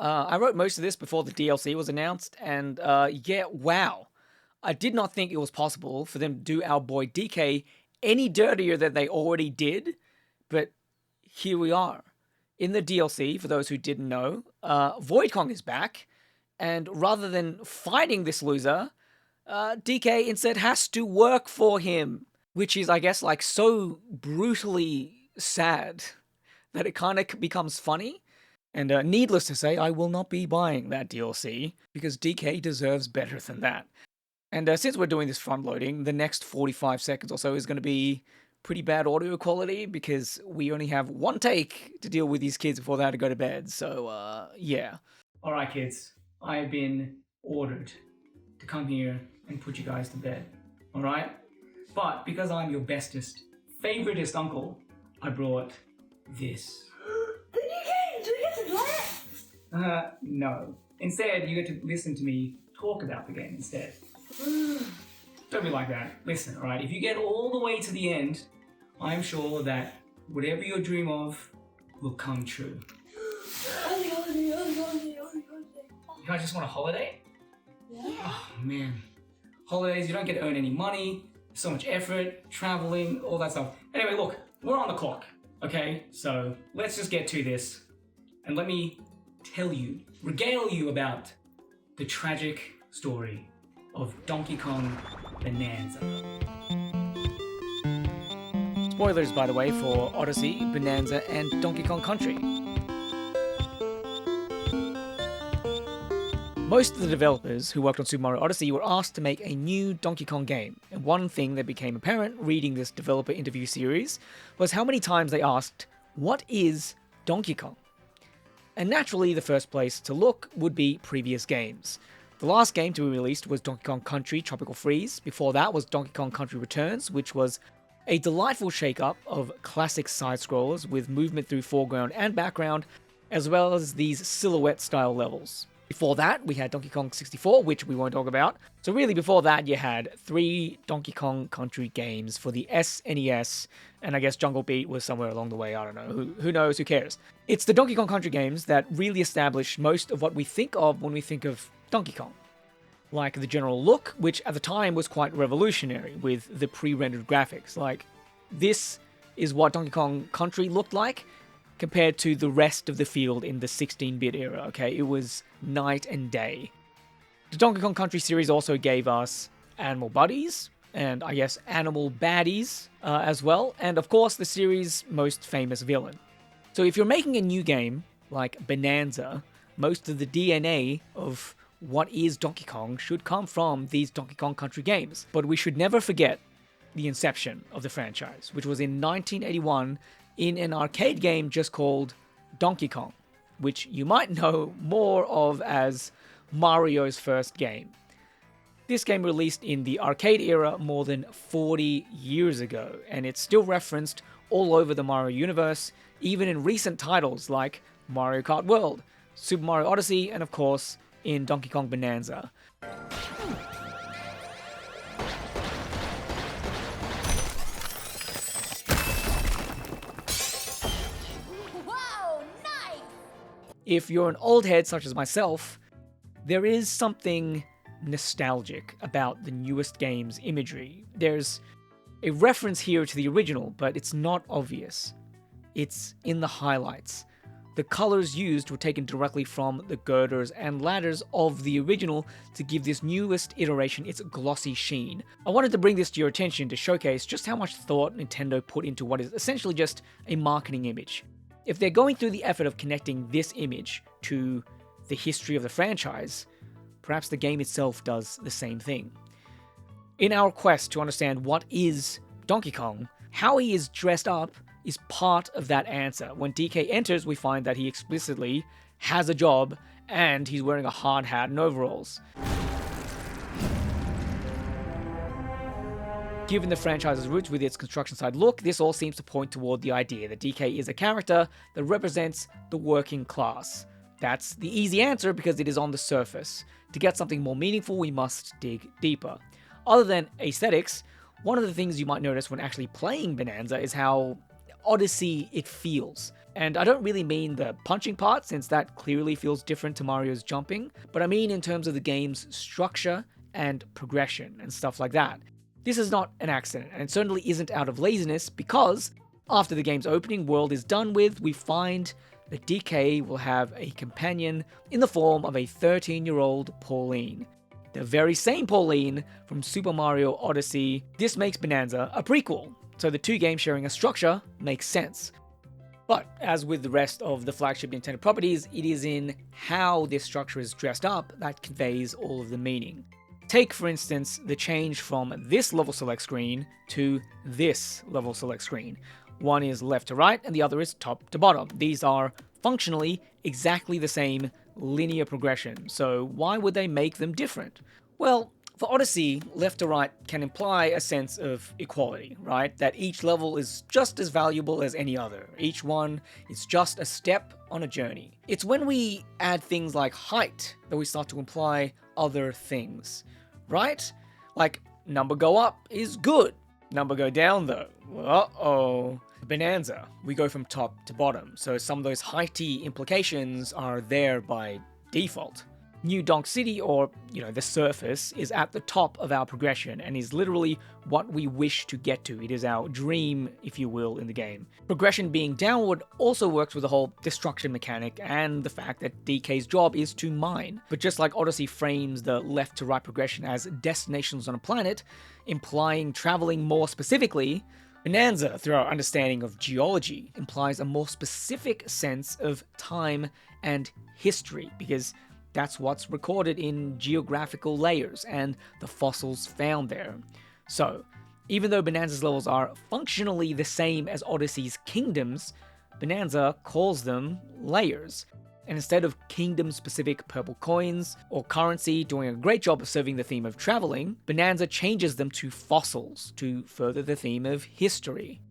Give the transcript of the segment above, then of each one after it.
I wrote most of this before the DLC was announced, and yeah, wow. I did not think it was possible for them to do our boy DK any dirtier than they already did, but here we are. In the DLC, for those who didn't know, Void Kong is back, and rather than fighting this loser, DK instead has to work for him, which is, I guess, like so brutally sad that it kind of becomes funny. And needless to say, I will not be buying that DLC because DK deserves better than that. And since we're doing this front loading, the next 45 seconds or so is going to be pretty bad audio quality because we only have one take to deal with these kids before they have to go to bed. So, yeah. Alright, kids. I have been ordered to come here and put you guys to bed. Alright? But because I'm your bestest, favoritist uncle, I brought this. Do we get to play it? No. Instead, you get to listen to me talk about the game instead. Don't be like that. Listen, alright? If you get all the way to the end, I'm sure that whatever your dream of will come true. Holiday. You guys just want a holiday? Yeah. Oh, man. Holidays, you don't get to earn any money, so much effort, traveling, all that stuff. Anyway, look, we're on the clock, okay? So let's just get to this. And let me tell you, regale you about the tragic story of Donkey Kong Bananza. Spoilers, by the way, for Odyssey, Bonanza, and Donkey Kong Country. Most of the developers who worked on Super Mario Odyssey were asked to make a new Donkey Kong game, and one thing that became apparent reading this developer interview series was how many times they asked, "What is Donkey Kong?" And naturally, the first place to look would be previous games. The last game to be released was Donkey Kong Country Tropical Freeze. Before that was Donkey Kong Country Returns, which was a delightful shake-up of classic side-scrollers with movement through foreground and background, as well as these silhouette-style levels. Before that, we had Donkey Kong 64, which we won't talk about. So really, before that, you had 3 Donkey Kong Country games for the SNES, and I guess Jungle Beat was somewhere along the way, I don't know, who knows, who cares. It's the Donkey Kong Country games that really established most of what we think of when we think of Donkey Kong. Like the general look, which at the time was quite revolutionary with the pre-rendered graphics. Like, this is what Donkey Kong Country looked like compared to the rest of the field in the 16-bit era, okay? It was night and day. The Donkey Kong Country series also gave us Animal Buddies, and I guess Animal Baddies as well, and of course the series' most famous villain. So if you're making a new game, like Bonanza, most of the DNA of what is Donkey Kong should come from these Donkey Kong Country games. But we should never forget the inception of the franchise, which was in 1981 in an arcade game just called Donkey Kong, which you might know more of as Mario's first game. This game released in the arcade era more than 40 years ago, and it's still referenced all over the Mario universe, even in recent titles like Mario Kart World, Super Mario Odyssey, and of course, in Donkey Kong Bonanza. Wow, nice! If you're an old head such as myself, there is something nostalgic about the newest game's imagery. There's a reference here to the original, but it's not obvious. It's in the highlights. The colors used were taken directly from the girders and ladders of the original to give this newest iteration its glossy sheen. I wanted to bring this to your attention to showcase just how much thought Nintendo put into what is essentially just a marketing image. If they're going through the effort of connecting this image to the history of the franchise, perhaps the game itself does the same thing. In our quest to understand what is Donkey Kong, how he is dressed up is part of that answer. When DK enters, we find that he explicitly has a job and he's wearing a hard hat and overalls. Given the franchise's roots with its construction side look, this all seems to point toward the idea that DK is a character that represents the working class. That's the easy answer because it is on the surface. To get something more meaningful, we must dig deeper. Other than aesthetics, one of the things you might notice when actually playing Bonanza is how Odyssey it feels. And I don't really mean the punching part, since that clearly feels different to Mario's jumping, but I mean in terms of the game's structure and progression and stuff like that. This is not an accident, and it certainly isn't out of laziness, because after the game's opening world is done with, we find that DK will have a companion in the form of a 13-year-old Pauline. The very same Pauline from Super Mario Odyssey. This makes Bananza a prequel, so the two games sharing a structure makes sense. But as with the rest of the flagship Nintendo properties, it is in how this structure is dressed up that conveys all of the meaning. Take, for instance, the change from this level select screen to this level select screen. One is left to right and the other is top to bottom. These are functionally exactly the same linear progression, so why would they make them different? Well, for Odyssey, left to right can imply a sense of equality, right? That each level is just as valuable as any other. Each one is just a step on a journey. It's when we add things like height that we start to imply other things, right? Like, number go up is good. Number go down, though, uh-oh. Bananza, we go from top to bottom, so some of those heighty implications are there by default. New Donk City, or, the surface, is at the top of our progression and is literally what we wish to get to. It is our dream, if you will, in the game. Progression being downward also works with the whole destruction mechanic and the fact that DK's job is to mine. But just like Odyssey frames the left to right progression as destinations on a planet, implying traveling more specifically, Bananza, through our understanding of geology, implies a more specific sense of time and history, because that's what's recorded in geographical layers and the fossils found there. So, even though Bananza's levels are functionally the same as Odyssey's kingdoms, Bananza calls them layers. And instead of kingdom-specific purple coins or currency doing a great job of serving the theme of traveling, Bananza changes them to fossils to further the theme of history.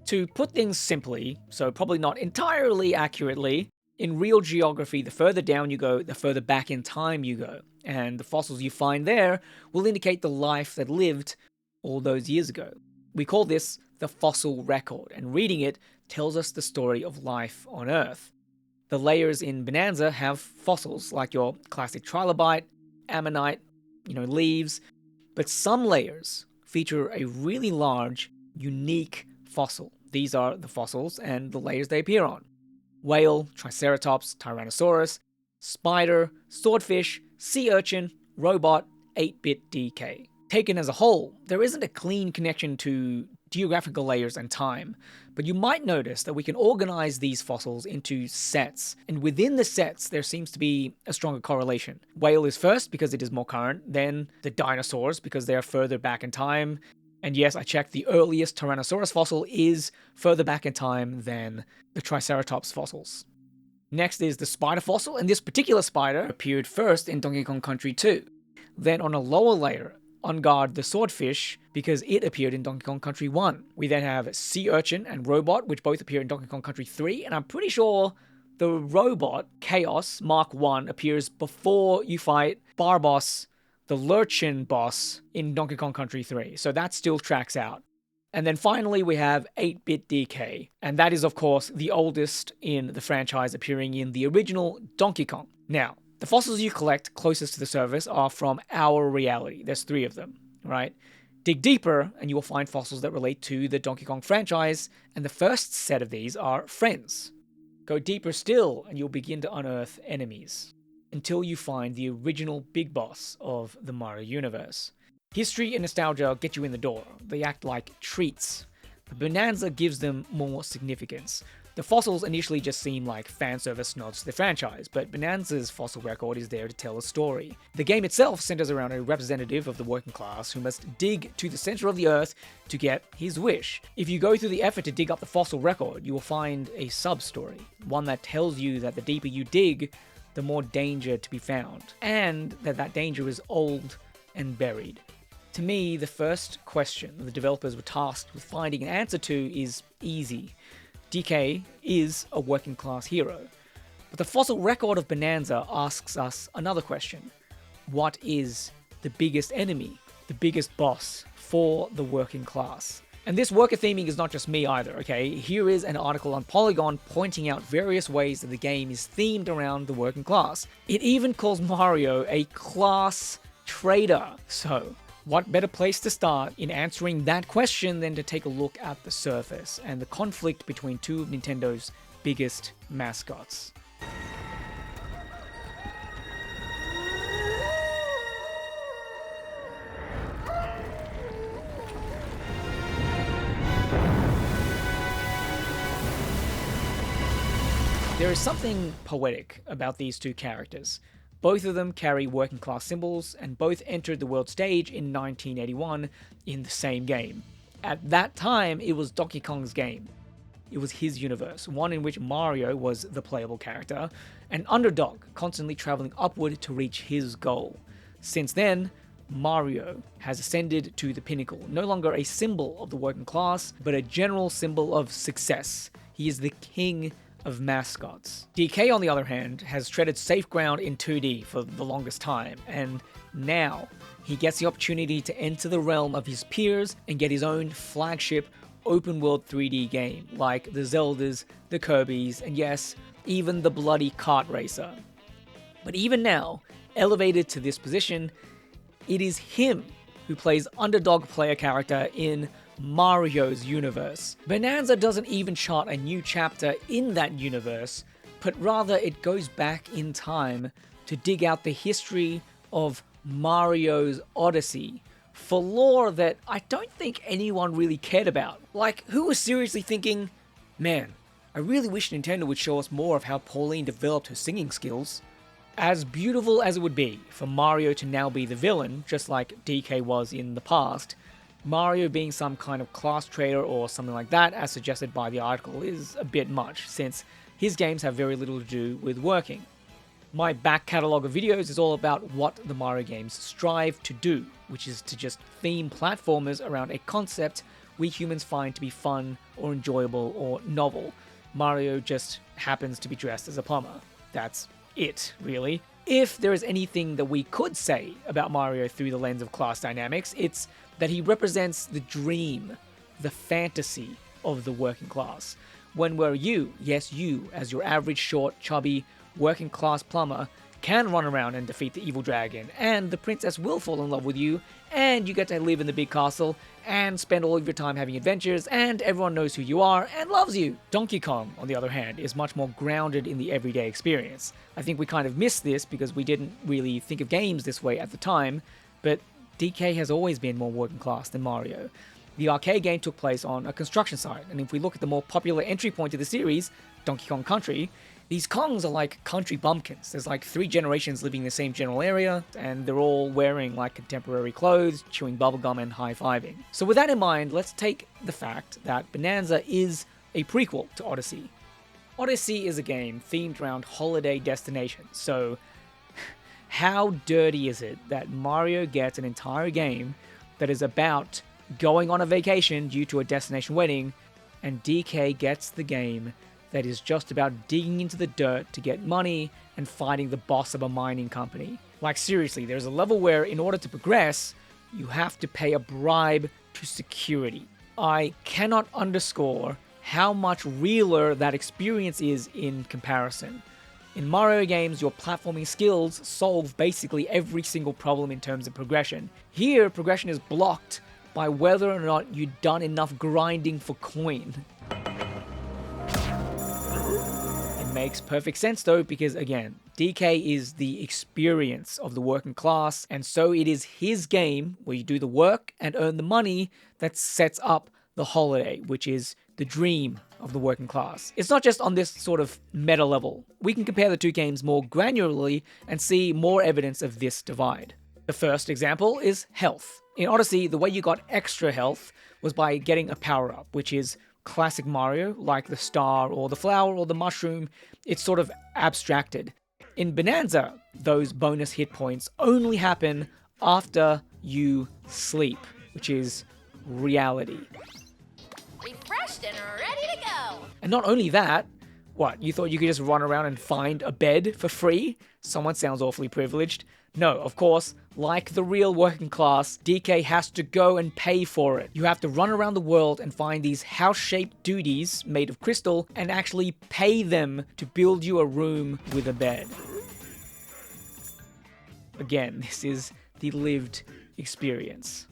To put things simply, so probably not entirely accurately, in real geography, the further down you go, the further back in time you go, and the fossils you find there will indicate the life that lived all those years ago. We call this the fossil record, and reading it tells us the story of life on Earth. The layers in Bananza have fossils, like your classic trilobite, ammonite, leaves, but some layers feature a really large, unique fossil. These are the fossils and the layers they appear on. Whale, Triceratops, Tyrannosaurus, spider, swordfish, sea urchin, robot, 8-bit DK. Taken as a whole, there isn't a clean connection to geographical layers and time, but you might notice that we can organize these fossils into sets, and within the sets there seems to be a stronger correlation. Whale is first because it is more current, then the dinosaurs because they are further back in time, and yes, I checked, the earliest Tyrannosaurus fossil is further back in time than the Triceratops fossils. Next is the spider fossil, and this particular spider appeared first in Donkey Kong Country 2. Then on a lower layer, on guard the swordfish, because it appeared in Donkey Kong Country 1. We then have sea urchin and robot, which both appear in Donkey Kong Country 3, and I'm pretty sure the robot, Chaos Mark 1, appears before you fight Barboss, the Lurchin boss, in Donkey Kong Country 3, so that still tracks out. And then finally we have 8-bit DK, and that is of course the oldest in the franchise, appearing in the original Donkey Kong. Now, the fossils you collect closest to the surface are from our reality. There's 3 of them, right? Dig deeper and you will find fossils that relate to the Donkey Kong franchise, and the first set of these are friends. Go deeper still and you'll begin to unearth enemies, until you find the original big boss of the Mario universe. History and nostalgia get you in the door. They act like treats. But Bananza gives them more significance. The fossils initially just seem like fan service nods to the franchise, but Bananza's fossil record is there to tell a story. The game itself centers around a representative of the working class who must dig to the center of the earth to get his wish. If you go through the effort to dig up the fossil record, you will find a sub-story, one that tells you that the deeper you dig, the more danger to be found, and that danger is old and buried. To me, the first question the developers were tasked with finding an answer to is easy. DK is a working class hero. But the fossil record of Bananza asks us another question. What is the biggest enemy, the biggest boss for the working class? And this worker theming is not just me either, okay? Here is an article on Polygon pointing out various ways that the game is themed around the working class. It even calls Mario a class traitor. So, what better place to start in answering that question than to take a look at the surface and the conflict between two of Nintendo's biggest mascots. There is something poetic about these two characters. Both of them carry working class symbols, and both entered the world stage in 1981 in the same game. At that time, it was Donkey Kong's game. It was his universe, one in which Mario was the playable character, an underdog constantly traveling upward to reach his goal. Since then, Mario has ascended to the pinnacle, no longer a symbol of the working class, but a general symbol of success. He is the king of mascots. DK, on the other hand, has treaded safe ground in 2D for the longest time, and now he gets the opportunity to enter the realm of his peers and get his own flagship open-world 3D game, like the Zeldas, the Kirbys, and yes, even the bloody kart racer. But even now, elevated to this position, it is him who plays underdog player character in Mario's universe. Bananza doesn't even chart a new chapter in that universe, but rather it goes back in time to dig out the history of Mario's Odyssey for lore that I don't think anyone really cared about. Like, who was seriously thinking, man, I really wish Nintendo would show us more of how Pauline developed her singing skills. As beautiful as it would be for Mario to now be the villain, just like DK was in the past, Mario being some kind of class traitor or something like that, as suggested by the article, is a bit much, since his games have very little to do with working. My back catalogue of videos is all about what the Mario games strive to do, which is to just theme platformers around a concept we humans find to be fun or enjoyable or novel. Mario just happens to be dressed as a plumber. That's it, really. If there is anything that we could say about Mario through the lens of class dynamics, it's that he represents the dream, the fantasy of the working class. When where you, yes you, as your average short, chubby, working class plumber, can run around and defeat the evil dragon, and the princess will fall in love with you, and you get to live in the big castle, and spend all of your time having adventures, and everyone knows who you are and loves you. Donkey Kong, on the other hand, is much more grounded in the everyday experience. I think we kind of missed this because we didn't really think of games this way at the time, but DK has always been more working class than Mario. The arcade game took place on a construction site, and if we look at the more popular entry point to the series, Donkey Kong Country, these Kongs are like country bumpkins. There's like 3 generations living in the same general area, and they're all wearing like contemporary clothes, chewing bubblegum and high-fiving. So with that in mind, let's take the fact that Bananza is a prequel to Odyssey. Odyssey is a game themed around holiday destinations, so how dirty is it that Mario gets an entire game that is about going on a vacation due to a destination wedding, and DK gets the game that is just about digging into the dirt to get money and fighting the boss of a mining company. Like seriously, there's a level where in order to progress, you have to pay a bribe to security. I cannot underscore how much realer that experience is in comparison. In Mario games, your platforming skills solve basically every single problem in terms of progression. Here, progression is blocked by whether or not you've done enough grinding for coin. It makes perfect sense though, because again, DK is the experience of the working class, and so it is his game where you do the work and earn the money that sets up the holiday, which is the dream of the working class. It's not just on this sort of meta level. We can compare the two games more granularly and see more evidence of this divide. The first example is health. In Odyssey, the way you got extra health was by getting a power-up, which is classic Mario, like the star or the flower or the mushroom. It's sort of abstracted. In Bananza, those bonus hit points only happen after you sleep, which is reality. Refreshed and ready to go! And not only that, What, you thought you could just run around and find a bed for free? Someone sounds awfully privileged. No, of course, like the real working class, DK has to go and pay for it. You have to run around the world and find these house-shaped duties made of crystal and actually pay them to build you a room with a bed. Again, this is the lived experience.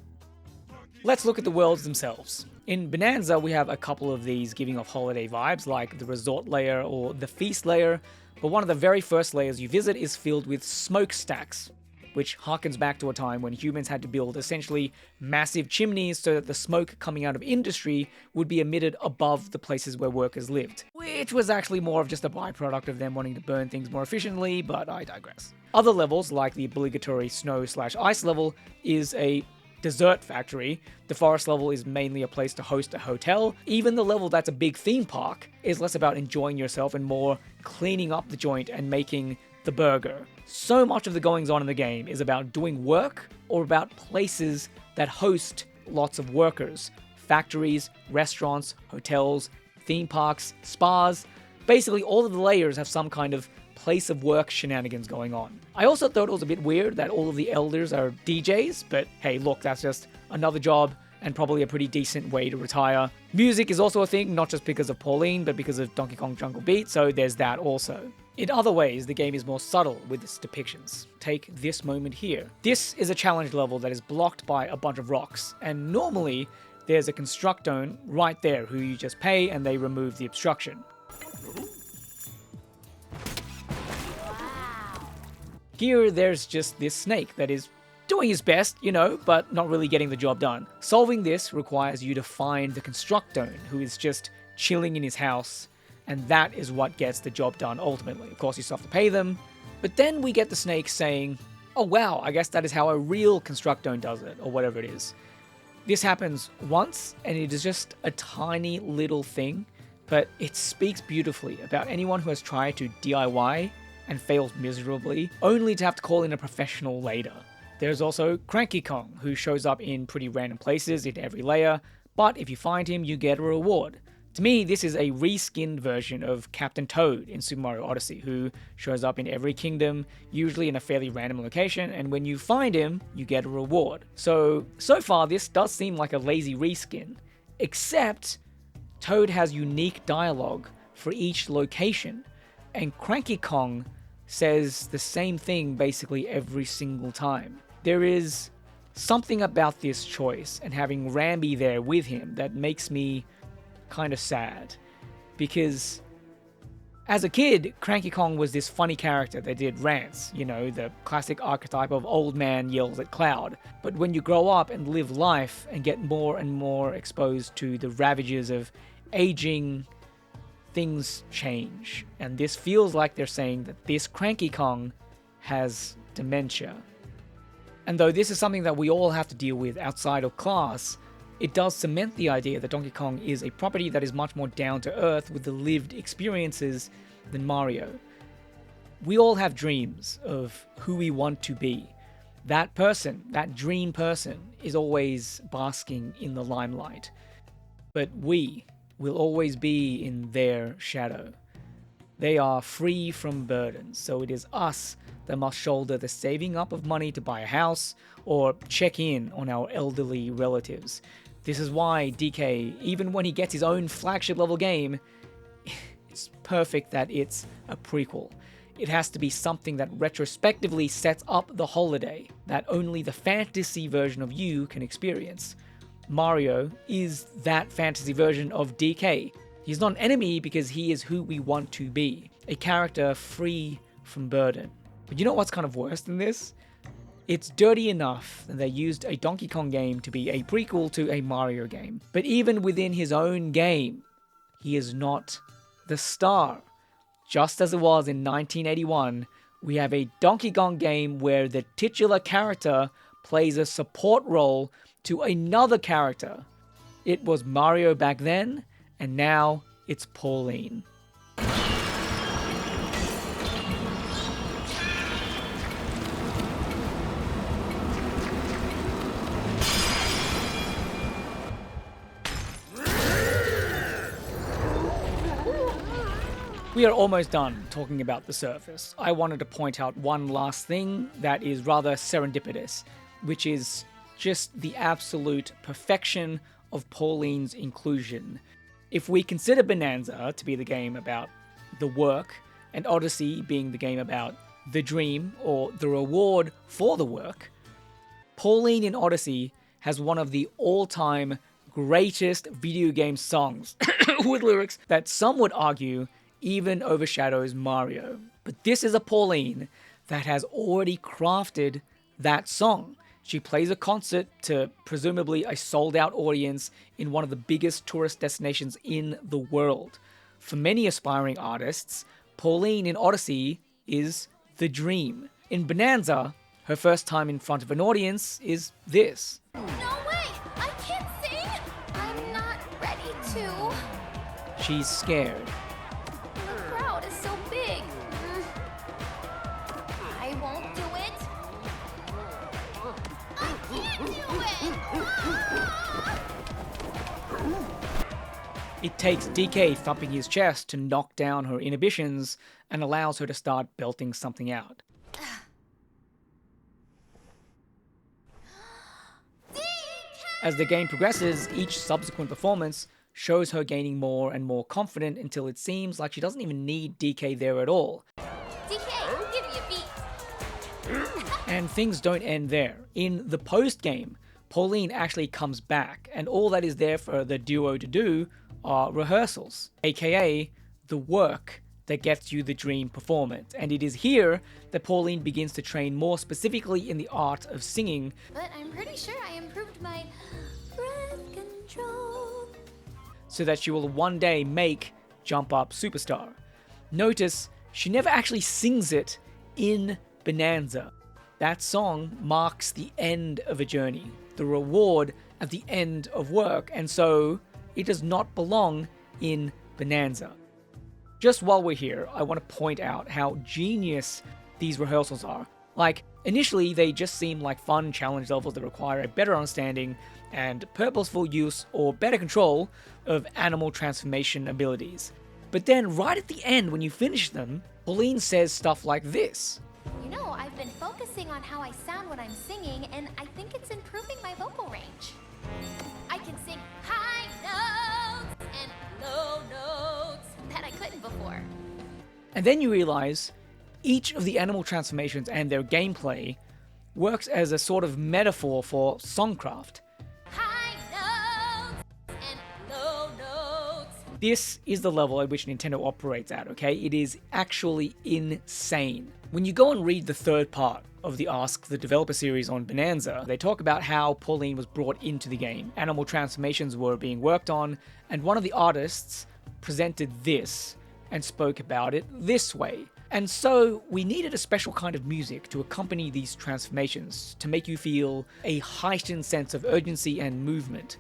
Let's look at the worlds themselves. In Bananza, we have a couple of these giving off holiday vibes, like the resort layer or the feast layer, but one of the very first layers you visit is filled with smokestacks, which harkens back to a time when humans had to build essentially massive chimneys so that the smoke coming out of industry would be emitted above the places where workers lived, which was actually more of just a byproduct of them wanting to burn things more efficiently, but I digress. Other levels, like the obligatory snow/ice level, is a dessert factory. The forest level is mainly a place to host a hotel. Even the level that's a big theme park is less about enjoying yourself and more cleaning up the joint and making the burger. So much of the goings on in the game is about doing work or about places that host lots of workers. Factories, restaurants, hotels, theme parks, spas. Basically all of the layers have some kind of place of work shenanigans going on. I also thought it was a bit weird that all of the elders are DJs, but hey, look, that's just another job and probably a pretty decent way to retire. Music is also a thing, not just because of Pauline, but because of Donkey Kong Jungle Beat, so there's that also. In other ways, the game is more subtle with its depictions. Take this moment here. This is a challenge level that is blocked by a bunch of rocks, and normally there's a constructone right there who you just pay and they remove the obstruction. Here, there's just this snake that is doing his best, but not really getting the job done. Solving this requires you to find the constructone, who is just chilling in his house, and that is what gets the job done ultimately. Of course, you still have to pay them, but then we get the snake saying, oh wow, I guess that is how a real constructone does it, or whatever it is. This happens once, and it is just a tiny little thing, but it speaks beautifully about anyone who has tried to DIY and fails miserably, only to have to call in a professional later. There's also Cranky Kong, who shows up in pretty random places in every layer, but if you find him, you get a reward. To me, this is a reskinned version of Captain Toad in Super Mario Odyssey, who shows up in every kingdom, usually in a fairly random location, and when you find him, you get a reward. So far this does seem like a lazy reskin, except Toad has unique dialogue for each location, and Cranky Kong says the same thing basically every single time. There is something about this choice and having Rambi there with him that makes me kind of sad. Because as a kid, Cranky Kong was this funny character that did rants, the classic archetype of old man yells at cloud. But when you grow up and live life and get more and more exposed to the ravages of aging, things change, and this feels like they're saying that this Cranky Kong has dementia. And though this is something that we all have to deal with outside of class, it does cement the idea that Donkey Kong is a property that is much more down to earth with the lived experiences than Mario. We all have dreams of who we want to be. That person, that dream person, is always basking in the limelight. But we will always be in their shadow. They are free from burdens, so it is us that must shoulder the saving up of money to buy a house or check in on our elderly relatives. This is why DK, even when he gets his own flagship level game, it's perfect that it's a prequel. It has to be something that retrospectively sets up the holiday that only the fantasy version of you can experience. Mario is that fantasy version of DK. He's not an enemy because he is who we want to be, a character free from burden. But you know what's kind of worse than this? It's dirty enough that they used a Donkey Kong game to be a prequel to a Mario game. But even within his own game, he is not the star. Just as it was in 1981, we have a Donkey Kong game where the titular character plays a support role to another character. It was Mario back then, and now it's Pauline. We are almost done talking about the surface. I wanted to point out one last thing that is rather serendipitous, which is just the absolute perfection of Pauline's inclusion. If we consider Bananza to be the game about the work, and Odyssey being the game about the dream or the reward for the work, Pauline in Odyssey has one of the all-time greatest video game songs with lyrics that some would argue even overshadows Mario. But this is a Pauline that has already crafted that song. She plays a concert to presumably a sold-out audience in one of the biggest tourist destinations in the world. For many aspiring artists, Pauline in Odyssey is the dream. In Bananza, her first time in front of an audience is this. No way! I can't sing! I'm not ready to. She's scared. The crowd is so big. I won't do it. I can't do it! It takes DK thumping his chest to knock down her inhibitions and allows her to start belting something out. As the game progresses, each subsequent performance shows her gaining more and more confident until it seems like she doesn't even need DK there at all. DK, give me a beat. And things don't end there. In the post-game, Pauline actually comes back, and all that is there for the duo to do are rehearsals, aka the work that gets you the dream performance. And it is here that Pauline begins to train more specifically in the art of singing. But I'm pretty sure I improved my breath control. So that she will one day make Jump Up Superstar. Notice, she never actually sings it in Bananza. That song marks the end of a journey, the reward at the end of work, and so it does not belong in Bananza. Just while we're here, I want to point out how genius these rehearsals are. Like, initially they just seem like fun challenge levels that require a better understanding and purposeful use or better control of animal transformation abilities. But then right at the end, when you finish them, Pauline says stuff like this. You know, I've been focusing on how I sound when I'm singing, and I think it's improving my vocal range. I can sing high notes and low notes that I couldn't before. And then you realize each of the animal transformations and their gameplay works as a sort of metaphor for songcraft. High notes and low notes. This is the level at which Nintendo operates at, okay? It is actually insane. When you go and read the third part of the Ask the Developer series on Bananza, they talk about how Pauline was brought into the game. Animal transformations were being worked on, and one of the artists presented this and spoke about it this way. And so we needed a special kind of music to accompany these transformations to make you feel a heightened sense of urgency and movement.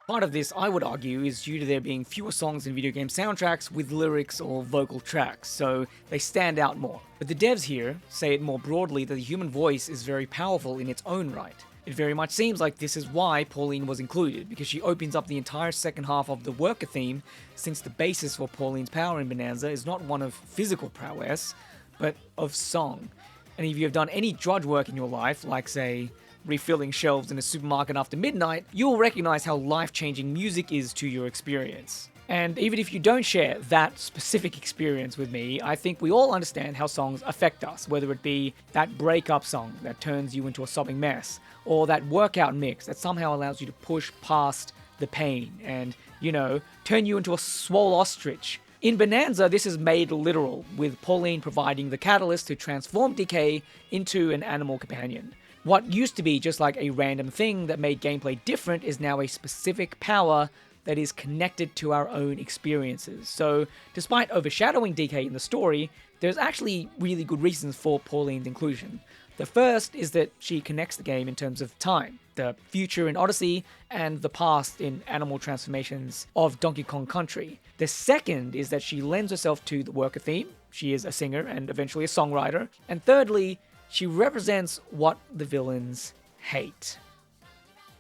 Part of this, I would argue, is due to there being fewer songs in video game soundtracks with lyrics or vocal tracks, so they stand out more. But the devs here say it more broadly that the human voice is very powerful in its own right. It very much seems like this is why Pauline was included, because she opens up the entire second half of the worker theme, since the basis for Pauline's power in Bananza is not one of physical prowess, but of song. And if you have done any drudge work in your life, like say, refilling shelves in a supermarket after midnight, you'll recognize how life-changing music is to your experience. And even if you don't share that specific experience with me, I think we all understand how songs affect us, whether it be that breakup song that turns you into a sobbing mess, or that workout mix that somehow allows you to push past the pain and, you know, turn you into a swole ostrich. In Bananza, this is made literal, with Pauline providing the catalyst to transform DK into an animal companion. What used to be just like a random thing that made gameplay different is now a specific power that is connected to our own experiences. So, despite overshadowing DK in the story, there's actually really good reasons for Pauline's inclusion. The first is that she connects the game in terms of time, the future in Odyssey and the past in animal transformations of Donkey Kong Country. The second is that she lends herself to the worker theme. She is a singer and eventually a songwriter. And thirdly, she represents what the villains hate.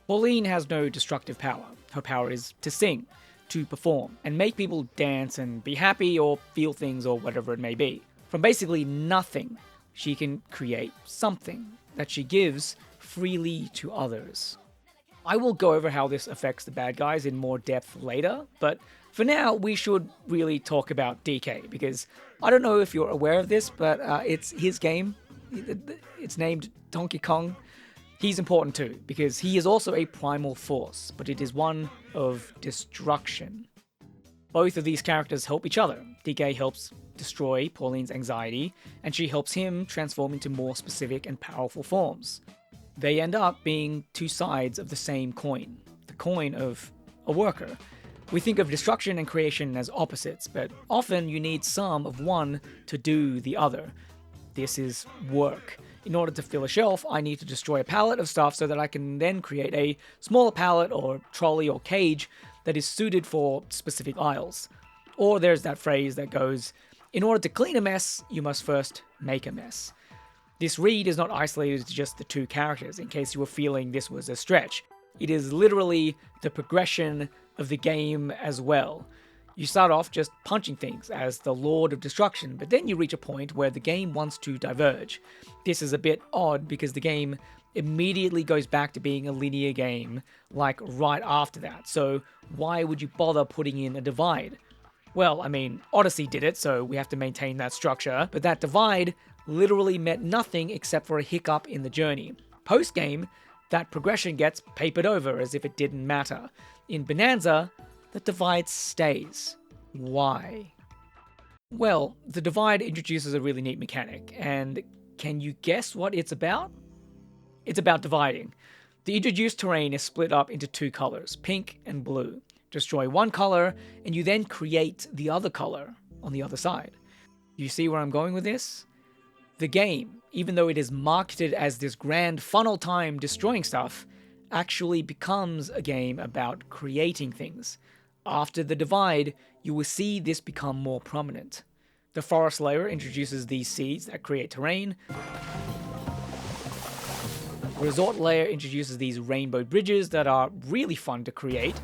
Pauline has no destructive power. Her power is to sing. to perform and make people dance and be happy or feel things or whatever it may be. From basically nothing, she can create something that she gives freely to others. I will go over how this affects the bad guys in more depth later, but for now we should really talk about DK, because I don't know if you're aware of this, but it's his game. It's named Donkey Kong. He's important too, because he is also a primal force, but it is one of destruction. Both of these characters help each other. DK helps destroy Pauline's anxiety, and she helps him transform into more specific and powerful forms. They end up being two sides of the same coin, the coin of a worker. We think of destruction and creation as opposites, but often you need some of one to do the other. This is work. In order to fill a shelf, I need to destroy a pallet of stuff so that I can then create a smaller pallet or trolley or cage that is suited for specific aisles. Or there's that phrase that goes, in order to clean a mess, you must first make a mess. This read is not isolated to just the two characters, in case you were feeling this was a stretch. It is literally the progression of the game as well. You start off just punching things as the Lord of Destruction, but then you reach a point where the game wants to diverge. This is a bit odd because the game immediately goes back to being a linear game, like right after that, so why would you bother putting in a divide? Well, I mean, Odyssey did it, so we have to maintain that structure, but that divide literally meant nothing except for a hiccup in the journey. Post-game, that progression gets papered over as if it didn't matter. In Bonanza, the divide stays. Why? Well, the divide introduces a really neat mechanic, and can you guess what it's about? It's about dividing. The introduced terrain is split up into two colors, pink and blue. Destroy one color, and you then create the other color on the other side. You see where I'm going with this? The game, even though it is marketed as this grand funnel time destroying stuff, actually becomes a game about creating things. After the divide, you will see this become more prominent. The forest layer introduces these seeds that create terrain. The resort layer introduces these rainbow bridges that are really fun to create.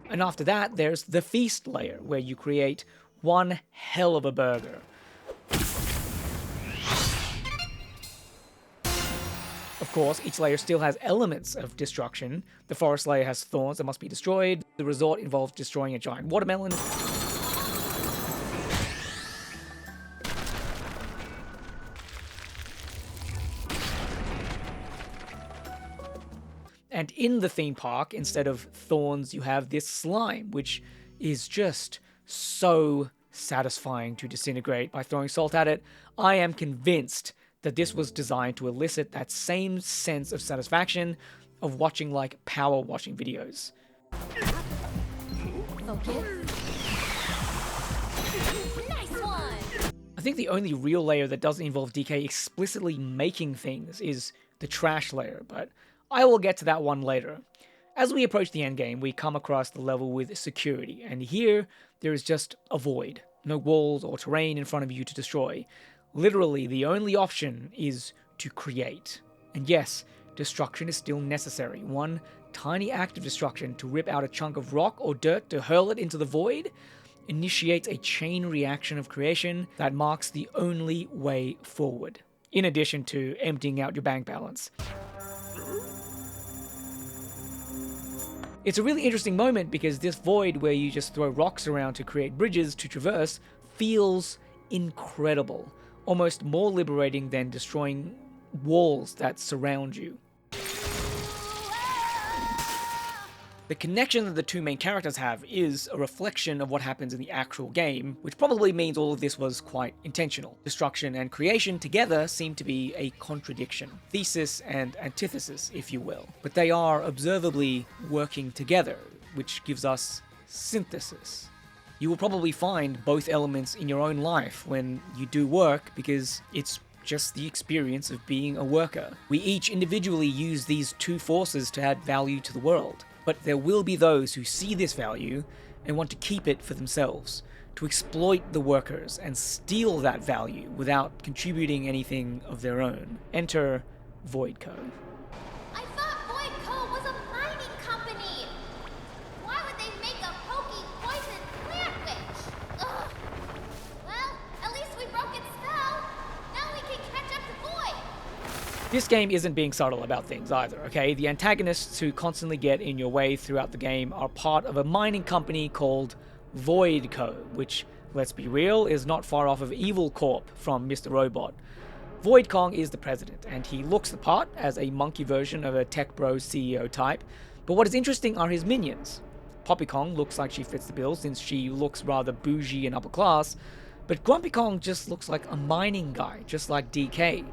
And after that, there's the feast layer, where you create one hell of a burger. Of course, each layer still has elements of destruction. The forest layer has thorns that must be destroyed. The resort involves destroying a giant watermelon. And in the theme park, instead of thorns, you have this slime, which is just so satisfying to disintegrate by throwing salt at it. I am convinced that this was designed to elicit that same sense of satisfaction of watching like power washing videos. Nice one! I think the only real layer that doesn't involve DK explicitly making things is the trash layer, but I will get to that one later. As we approach the endgame, we come across the level with security, and here there is just a void. No walls or terrain in front of you to destroy. Literally, the only option is to create. And yes, destruction is still necessary. One tiny act of destruction to rip out a chunk of rock or dirt to hurl it into the void initiates a chain reaction of creation that marks the only way forward, in addition to emptying out your bank balance. It's a really interesting moment because this void where you just throw rocks around to create bridges to traverse feels incredible. Almost more liberating than destroying walls that surround you. The connection that the two main characters have is a reflection of what happens in the actual game, which probably means all of this was quite intentional. Destruction and creation together seem to be a contradiction, thesis and antithesis, if you will. But they are observably working together, which gives us synthesis. You will probably find both elements in your own life when you do work, because it's just the experience of being a worker. We each individually use these two forces to add value to the world. But there will be those who see this value and want to keep it for themselves, to exploit the workers and steal that value without contributing anything of their own. Enter Voidco. I thought Voidco was a mining company. Why would they make a This game isn't being subtle about things either, okay? The antagonists who constantly get in your way throughout the game are part of a mining company called Void Co., which, let's be real, is not far off of Evil Corp from Mr. Robot. Void Kong is the president, and he looks the part as a monkey version of a tech bro CEO type, but what is interesting are his minions. Poppy Kong looks like she fits the bill since she looks rather bougie and upper class, but Grumpy Kong just looks like a mining guy, just like DK.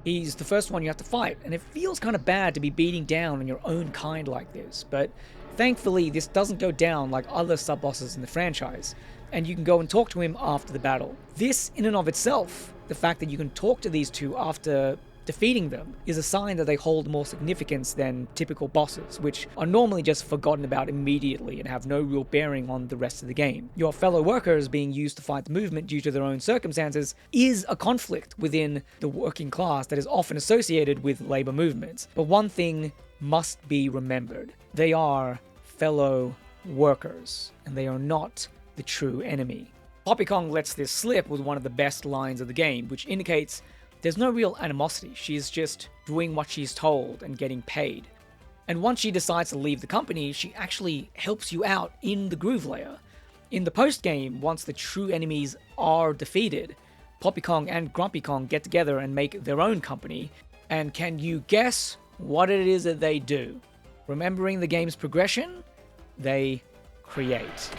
He's the first one you have to fight, and it feels kind of bad to be beating down on your own kind like this, but thankfully this doesn't go down like other sub-bosses in the franchise, and you can go and talk to him after the battle. This, in and of itself, the fact that you can talk to these two after defeating them, is a sign that they hold more significance than typical bosses, which are normally just forgotten about immediately and have no real bearing on the rest of the game. Your fellow workers being used to fight the movement due to their own circumstances is a conflict within the working class that is often associated with labor movements. But one thing must be remembered. They are fellow workers, and they are not the true enemy. Poppy Kong lets this slip with one of the best lines of the game, which indicates there's no real animosity. She's just doing what she's told and getting paid. And once she decides to leave the company, she actually helps you out in the Groove Layer. In the post-game, once the true enemies are defeated, Poppy Kong and Grumpy Kong get together and make their own company. And can you guess what it is that they do? Remembering the game's progression, they create.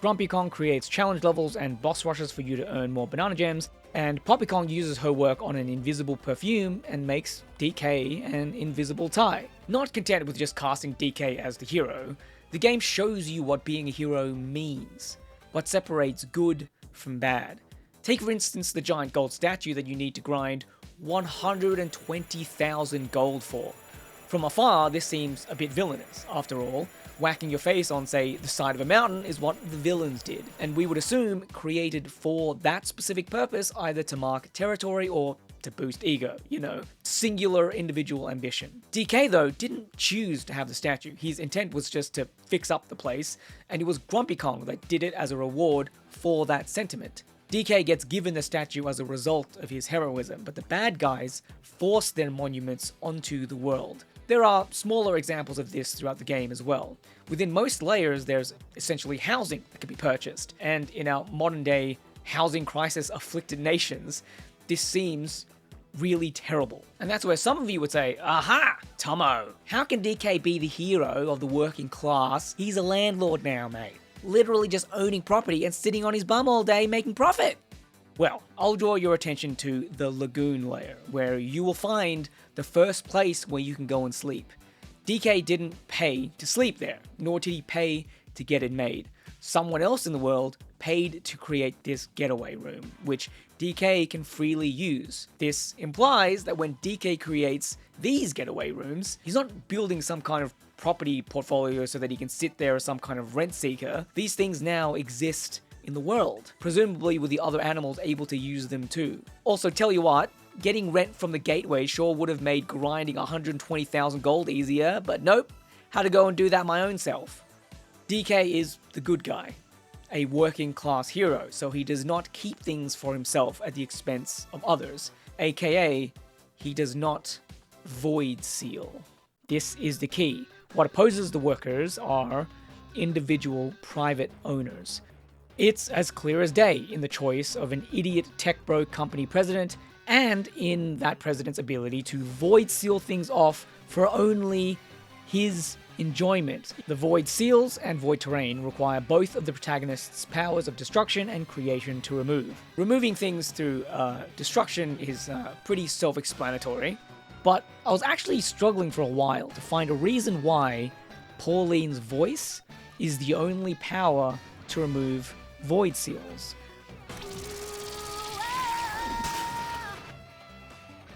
Grumpy Kong creates challenge levels and boss rushes for you to earn more banana gems, and Poppy Kong uses her work on an invisible perfume and makes DK an invisible tie. Not content with just casting DK as the hero, the game shows you what being a hero means, what separates good from bad. Take for instance the giant gold statue that you need to grind 120,000 gold for. From afar, this seems a bit villainous. After all, whacking your face on, say, the side of a mountain is what the villains did, and we would assume created for that specific purpose, either to mark territory or to boost ego, singular individual ambition. DK, though, didn't choose to have the statue. His intent was just to fix up the place, and it was Grumpy Kong that did it as a reward for that sentiment. DK gets given the statue as a result of his heroism, but the bad guys force their monuments onto the world. There are smaller examples of this throughout the game as well. Within most layers, there's essentially housing that can be purchased, and in our modern-day housing crisis-afflicted nations, this seems really terrible. And that's where some of you would say, aha, Tomo, how can DK be the hero of the working class? He's a landlord now, mate. Literally just owning property and sitting on his bum all day making profit. Well, I'll draw your attention to the Lagoon Layer, where you will find the first place where you can go and sleep. DK didn't pay to sleep there, nor did he pay to get it made. Someone else in the world paid to create this getaway room, which DK can freely use. This implies that when DK creates these getaway rooms, he's not building some kind of property portfolio so that he can sit there as some kind of rent seeker. These things now exist in the world, presumably with the other animals able to use them too. Also, tell you what, getting rent from the gateway sure would have made grinding 120,000 gold easier, but nope, had to go and do that my own self. DK is the good guy, a working class hero, so he does not keep things for himself at the expense of others, aka he does not void seal. This is the key. What opposes the workers are individual private owners. It's as clear as day in the choice of an idiot tech bro company president and in that president's ability to void seal things off for only his enjoyment. The void seals and void terrain require both of the protagonist's powers of destruction and creation to remove. Removing things through destruction is pretty self-explanatory, but I was actually struggling for a while to find a reason why Pauline's voice is the only power to remove void seals.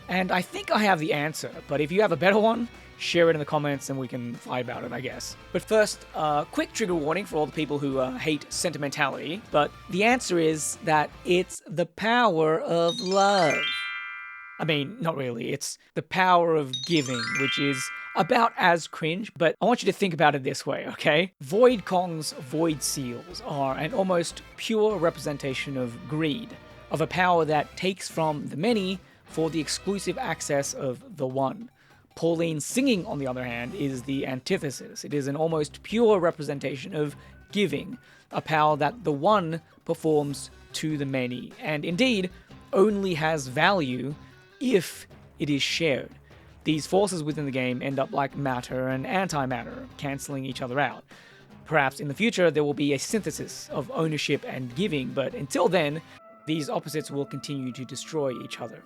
And I think I have the answer, but if you have a better one, share it in the comments and we can fight about it, I guess. But first, quick trigger warning for all the people who hate sentimentality, but the answer is that it's the power of love. I mean, not really, it's the power of giving, which is about as cringe, but I want you to think about it this way, okay? Void Kong's void seals are an almost pure representation of greed. of a power that takes from the many for the exclusive access of the one. Pauline singing, on the other hand, is the antithesis. It is an almost pure representation of giving, a power that the one performs to the many, and indeed only has value if it is shared. These forces within the game end up like matter and antimatter, cancelling each other out. Perhaps in the future there will be a synthesis of ownership and giving, but until then, these opposites will continue to destroy each other.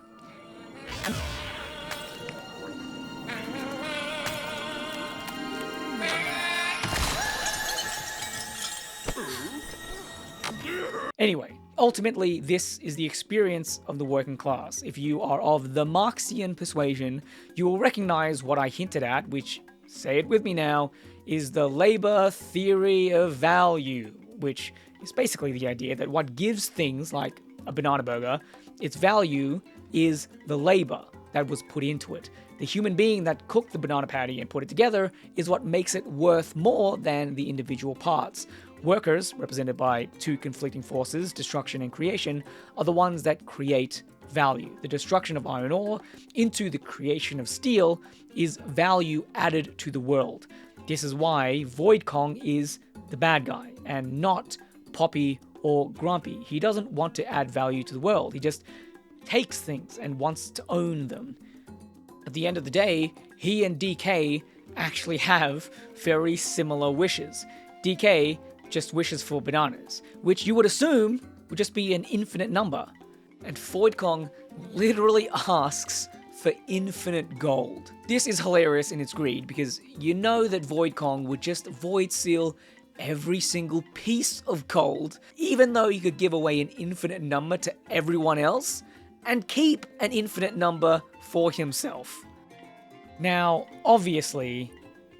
Anyway, ultimately, this is the experience of the working class. If you are of the Marxian persuasion, you will recognize what I hinted at, which, say it with me now, is the labor theory of value, which is basically the idea that what gives things like a banana burger its value is the labor that was put into it. The human being that cooked the banana patty and put it together is what makes it worth more than the individual parts. Workers, represented by two conflicting forces, destruction and creation, are the ones that create value. The destruction of iron ore into the creation of steel is value added to the world. This is why Void Kong is the bad guy and not Poppy or Grumpy. He doesn't want to add value to the world. He just takes things and wants to own them. At the end of the day, he and DK actually have very similar wishes. DK just wishes for bananas, which you would assume would just be an infinite number. And Void Kong literally asks for infinite gold. This is hilarious in its greed, because you know that Void Kong would just void seal every single piece of gold, even though he could give away an infinite number to everyone else, and keep an infinite number for himself. Now, obviously,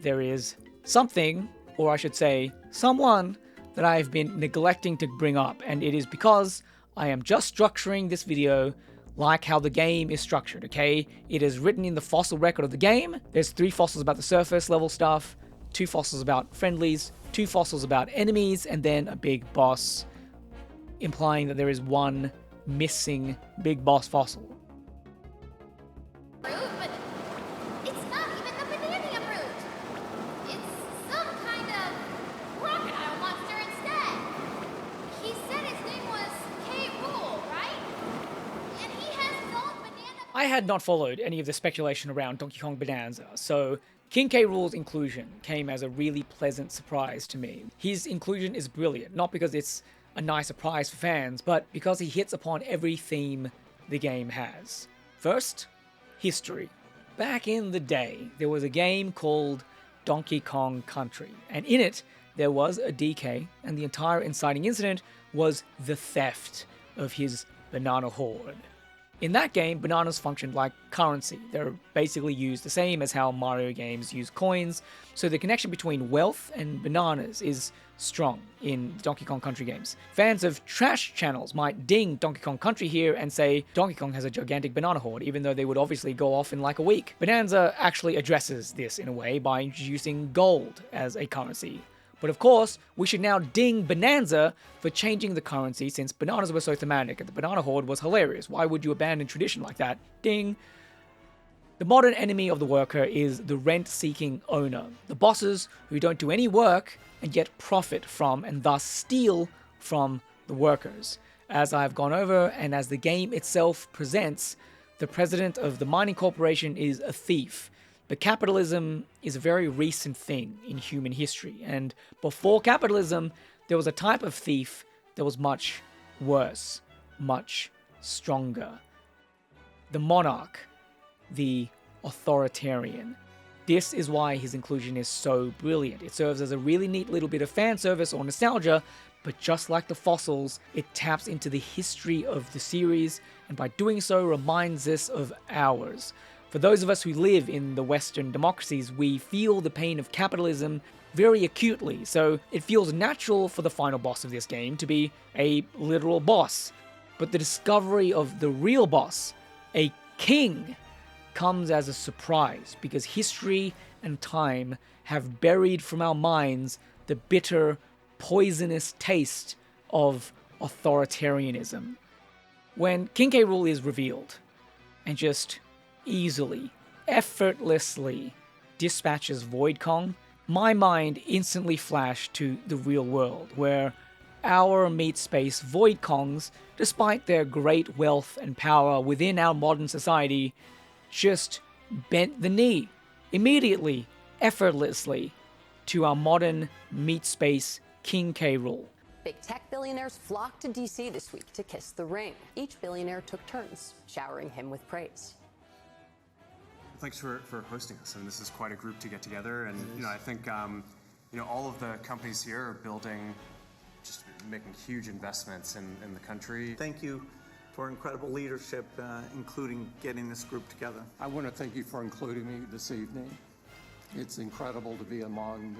there is something, or I should say, someone that I've been neglecting to bring up, and it is because I am just structuring this video like how the game is structured, okay? It is written in the fossil record of the game. There's 3 fossils about the surface level stuff, 2 fossils about friendlies, 2 fossils about enemies, and then a big boss, implying that there is one missing big boss fossil. Fruit, but it's not even the banana fruit. It's some kind of crocodile monster instead. He said his name was Rool, right? And he has his own banana. I had not followed any of the speculation around Donkey Kong Bananza, so King K. Rool's inclusion came as a really pleasant surprise to me. His inclusion is brilliant, not because it's a nice surprise for fans, but because he hits upon every theme the game has. First, history. Back in the day, there was a game called Donkey Kong Country, and in it, there was a DK, and the entire inciting incident was the theft of his banana hoard. In that game, bananas functioned like currency. They're basically used the same as how Mario games use coins, so the connection between wealth and bananas is strong in Donkey Kong Country games. Fans of trash channels might ding Donkey Kong Country here and say Donkey Kong has a gigantic banana hoard, even though they would obviously go off in like a week. Bananza actually addresses this in a way by introducing gold as a currency. But of course, we should now ding Bananza for changing the currency, since bananas were so thematic and the banana hoard was hilarious. Why would you abandon tradition like that? Ding. The modern enemy of the worker is the rent-seeking owner. The bosses who don't do any work and yet profit from and thus steal from the workers. As I've gone over and as the game itself presents, the president of the mining corporation is a thief. But capitalism is a very recent thing in human history, and before capitalism, there was a type of thief that was much worse, much stronger. The monarch, the authoritarian. This is why his inclusion is so brilliant. It serves as a really neat little bit of fan service or nostalgia, but just like the fossils, it taps into the history of the series, and by doing so reminds us of ours. For those of us who live in the Western democracies, we feel the pain of capitalism very acutely, so it feels natural for the final boss of this game to be a literal boss. But the discovery of the real boss, a king, comes as a surprise, because history and time have buried from our minds the bitter, poisonous taste of authoritarianism. When King K. Rool is revealed and just easily, effortlessly dispatches Void Kong, my mind instantly flashed to the real world, where our meat space Void Kongs, despite their great wealth and power within our modern society, just bent the knee immediately, effortlessly, to our modern meat space King K. Rool. Big tech billionaires flocked to DC this week to kiss the ring. Each billionaire took turns, showering him with praise. Thanks for hosting us. I mean, this is quite a group to get together, and I think all of the companies here are building, just making huge investments in the country. Thank you for incredible leadership, including getting this group together. I want to thank you for including me this evening. It's incredible to be among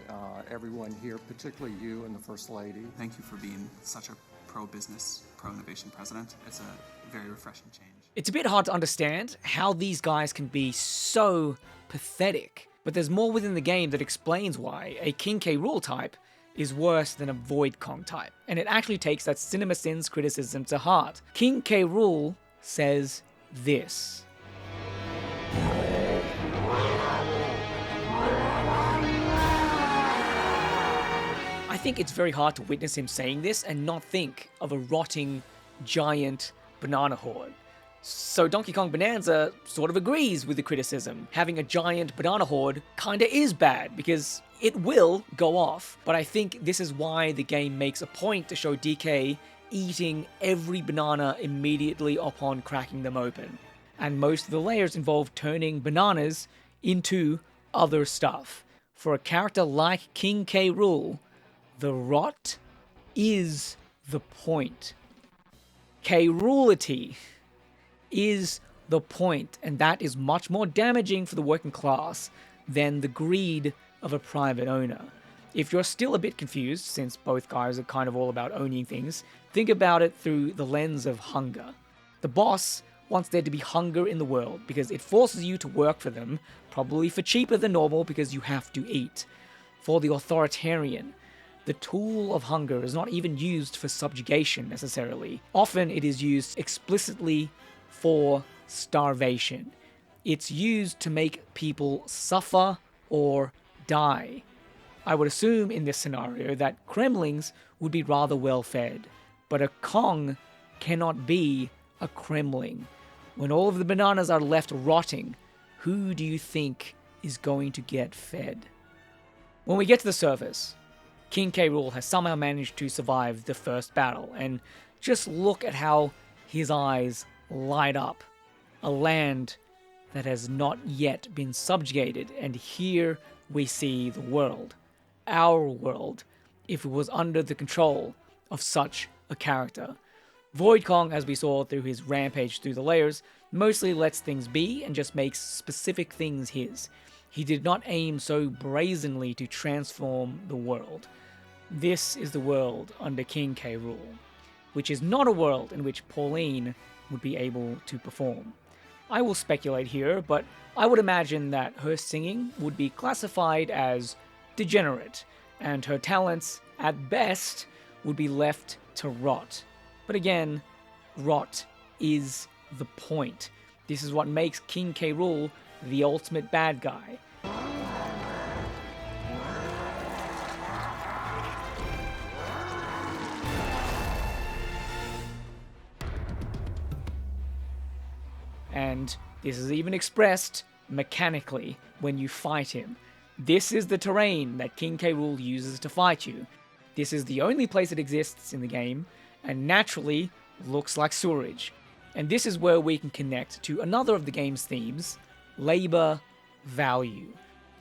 everyone here, particularly you and the First Lady. Thank you for being such a pro-business, pro-innovation president. It's a very refreshing change. It's a bit hard to understand how these guys can be so pathetic, but there's more within the game that explains why a King K. Rool type is worse than a Void Kong type, and it actually takes that CinemaSins criticism to heart. King K. Rool says this. I think it's very hard to witness him saying this and not think of a rotting, giant banana horde. So Donkey Kong Bananza sort of agrees with the criticism. Having a giant banana horde kinda is bad, because it will go off. But I think this is why the game makes a point to show DK eating every banana immediately upon cracking them open. And most of the layers involve turning bananas into other stuff. For a character like King K. Rool, the rot is the point. K-Roolity is the point, and that is much more damaging for the working class than the greed of a private owner. If you're still a bit confused, since both guys are kind of all about owning things, think about it through the lens of hunger. The boss wants there to be hunger in the world because it forces you to work for them, probably for cheaper than normal because you have to eat. For the authoritarian, the tool of hunger is not even used for subjugation necessarily. Often it is used explicitly for starvation. It's used to make people suffer or die. I would assume in this scenario that Kremlings would be rather well fed, but a Kong cannot be a Kremling. When all of the bananas are left rotting, who do you think is going to get fed? When we get to the surface, King K. Rool has somehow managed to survive the first battle, and just look at how his eyes light up. A land that has not yet been subjugated, and here we see the world. Our world, if it was under the control of such a character. Void Kong, as we saw through his rampage through the layers, mostly lets things be and just makes specific things his. He did not aim so brazenly to transform the world. This is the world under King K. Rool, which is not a world in which Pauline would be able to perform. I will speculate here, but I would imagine that her singing would be classified as degenerate, and her talents, at best, would be left to rot. But again, rot is the point. This is what makes King K. Rool the ultimate bad guy. And this is even expressed mechanically when you fight him. This is the terrain that King K. Rool uses to fight you. This is the only place it exists in the game, and naturally looks like sewerage. And this is where we can connect to another of the game's themes, labor value.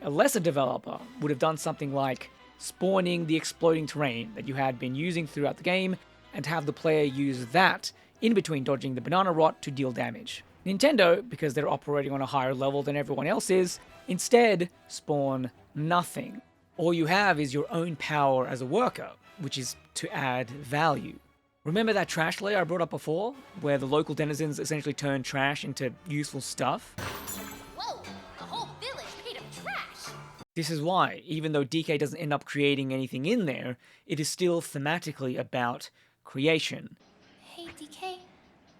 A lesser developer would have done something like spawning the exploding terrain that you had been using throughout the game, and have the player use that in between dodging the banana rot to deal damage. Nintendo, because they're operating on a higher level than everyone else is, instead spawn nothing. All you have is your own power as a worker, which is to add value. Remember that trash layer I brought up before, where the local denizens essentially turn trash into useful stuff? Whoa, the whole village made of trash! This is why, even though DK doesn't end up creating anything in there, it is still thematically about creation. Hey, DK,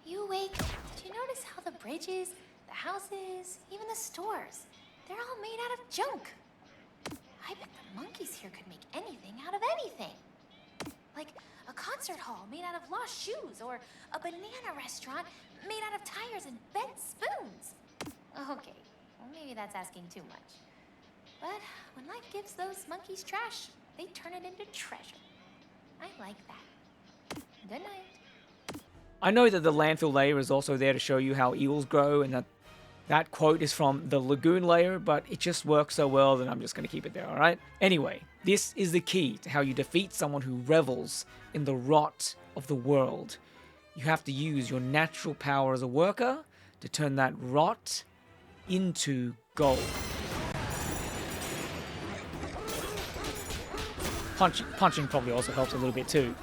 You awake? Did you notice how the bridges, the houses, even the stores, they're all made out of junk? I bet the monkeys here could make anything out of anything. Like a concert hall made out of lost shoes, or a banana restaurant made out of tires and bent spoons. Okay, well maybe that's asking too much. But when life gives those monkeys trash, they turn it into treasure. I like that. Good night. I know that the landfill layer is also there to show you how eels grow, and that quote is from the lagoon layer, but it just works so well that I'm just going to keep it there, alright? Anyway, this is the key to how you defeat someone who revels in the rot of the world. You have to use your natural power as a worker to turn that rot into gold. Punching probably also helps a little bit too.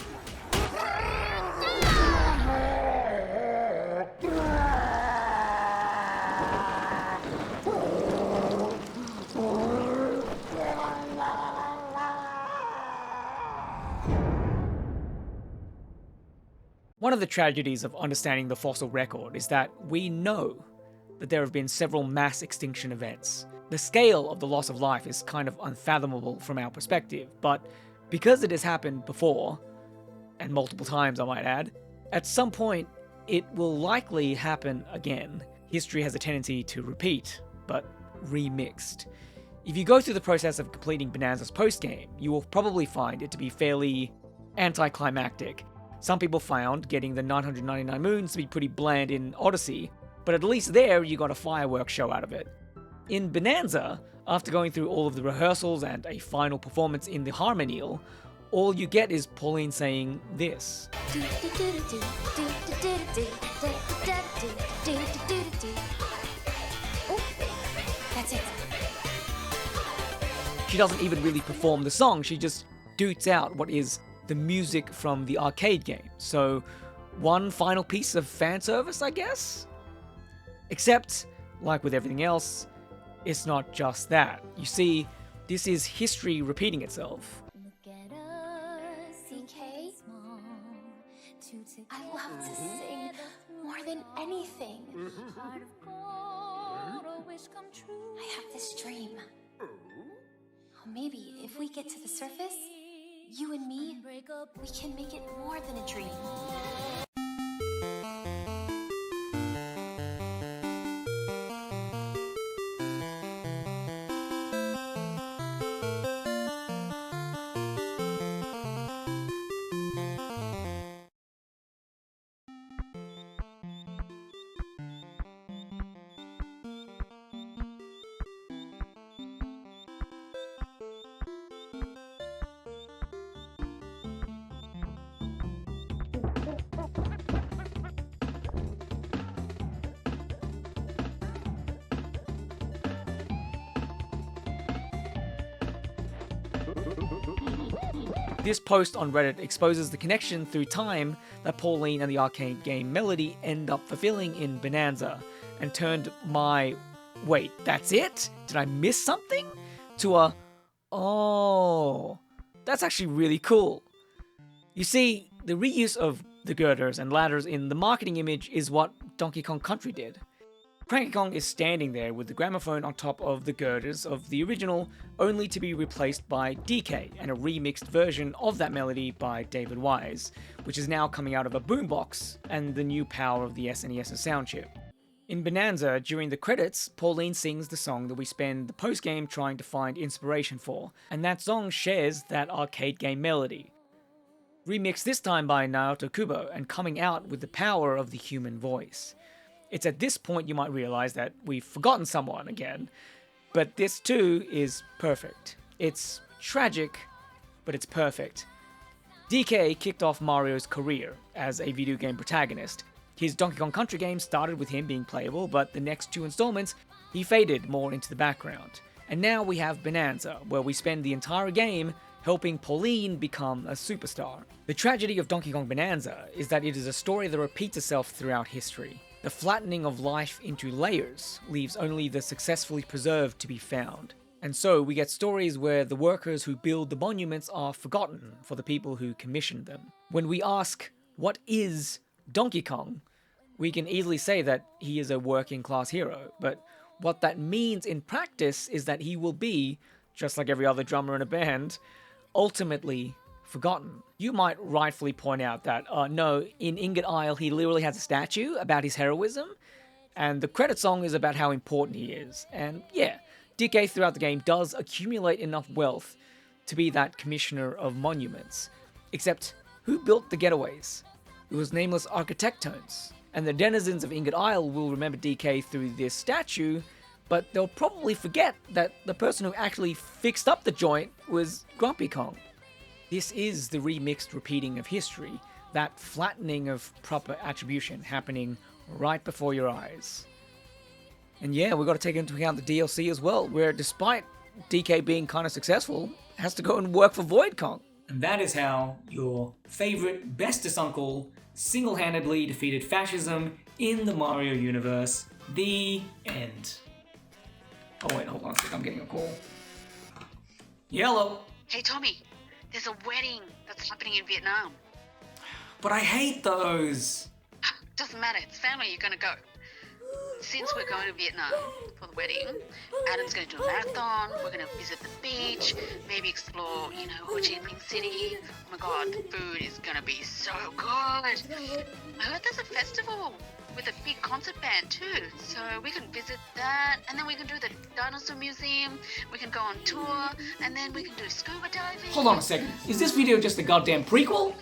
One of the tragedies of understanding the fossil record is that we know that there have been several mass extinction events. The scale of the loss of life is kind of unfathomable from our perspective, but because it has happened before, and multiple times I might add, at some point it will likely happen again. History has a tendency to repeat, but remixed. If you go through the process of completing Bananza's postgame, you will probably find it to be fairly anticlimactic. Some people found getting the 999 moons to be pretty bland in Odyssey, but at least there you got a fireworks show out of it. In Bananza, after going through all of the rehearsals and a final performance in the Harmonial, all you get is Pauline saying this. Oh, that's it. She doesn't even really perform the song, she just doots out what is the music from the arcade game. So, one final piece of fan service, I guess? Except, like with everything else, it's not just that. You see, this is history repeating itself. Look at us, DK. I love to sing more than anything. I have this dream. Maybe if we get to the surface, you and me, we can make it more than a dream. This post on Reddit exposes the connection through time that Pauline and the arcade game Melody end up fulfilling in Bananza, and turned my "wait, that's it? Did I miss something?" to a "oh, that's actually really cool." You see, the reuse of the girders and ladders in the marketing image is what Donkey Kong Country did. Cranky Kong is standing there with the gramophone on top of the girders of the original, only to be replaced by DK and a remixed version of that melody by David Wise, which is now coming out of a boombox and the new power of the SNES's sound chip. In Bananza, during the credits, Pauline sings the song that we spend the postgame trying to find inspiration for, and that song shares that arcade game melody. Remixed this time by Naoto Kubo and coming out with the power of the human voice. It's at this point you might realize that we've forgotten someone again, but this too is perfect. It's tragic, but it's perfect. DK kicked off Mario's career as a video game protagonist. His Donkey Kong Country game started with him being playable, but the next two installments, he faded more into the background. And now we have Bananza, where we spend the entire game helping Pauline become a superstar. The tragedy of Donkey Kong Bananza is that it is a story that repeats itself throughout history. The flattening of life into layers leaves only the successfully preserved to be found. And so we get stories where the workers who build the monuments are forgotten for the people who commissioned them. When we ask, what is Donkey Kong? We can easily say that he is a working class hero, but what that means in practice is that he will be, just like every other drummer in a band, ultimately forgotten. You might rightfully point out that, no, in Ingot Isle he literally has a statue about his heroism, and the credit song is about how important he is. And yeah, DK throughout the game does accumulate enough wealth to be that commissioner of monuments. Except, who built the getaways? It was nameless architectones. And the denizens of Ingot Isle will remember DK through this statue, but they'll probably forget that the person who actually fixed up the joint was Grumpy Kong. This is the remixed repeating of history, that flattening of proper attribution happening right before your eyes. And yeah, we've got to take into account the DLC as well, where despite DK being kind of successful, has to go and work for Void Kong. And that is how your favorite bestest uncle single-handedly defeated fascism in the Mario universe. The end. Oh wait, hold on a sec, I'm getting a call. Yellow. Hey Tommy, there's a wedding that's happening in Vietnam. But I hate those. Doesn't matter, it's family, you're gonna go. Since we're going to Vietnam for the wedding, Adam's going to do a marathon, we're going to visit the beach, maybe explore, Ho Chi Minh City. Oh my god, the food is going to be so good. I heard there's a festival with a big concert band too, so we can visit that, and then we can do the dinosaur museum, we can go on tour, and then we can do scuba diving. Hold on a second, is this video just a goddamn prequel?